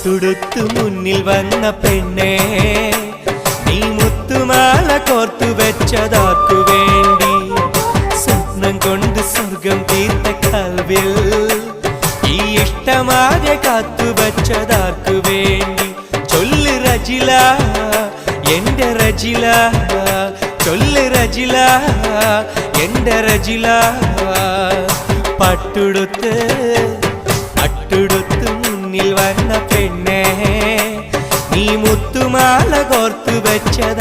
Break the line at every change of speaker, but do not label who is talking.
പട്ടുടുത്തു മുന്നിൽ വന്ന പെണ്ണേ, നീ മുത്തുമാല കോർത്തു വെച്ചതാർക്കു വേണ്ടി? സ്വപ്നം കൊണ്ട് സ്വർഗം തീർത്ത കൽവിൽ ഈ ഇഷ്ടമാകെ കാത്തു വെച്ചതാർക്കു വേണ്ടി? ചൊല്ല് റജില, എന്റെ റജില, ചൊല്ല് റജില, എന്റെ റജില. പട്ടുടുത്ത് മുന്നിൽ വന്ന പെണ്ണേ, നീ മുത്തുമാല കോർത്തു വെച്ചത്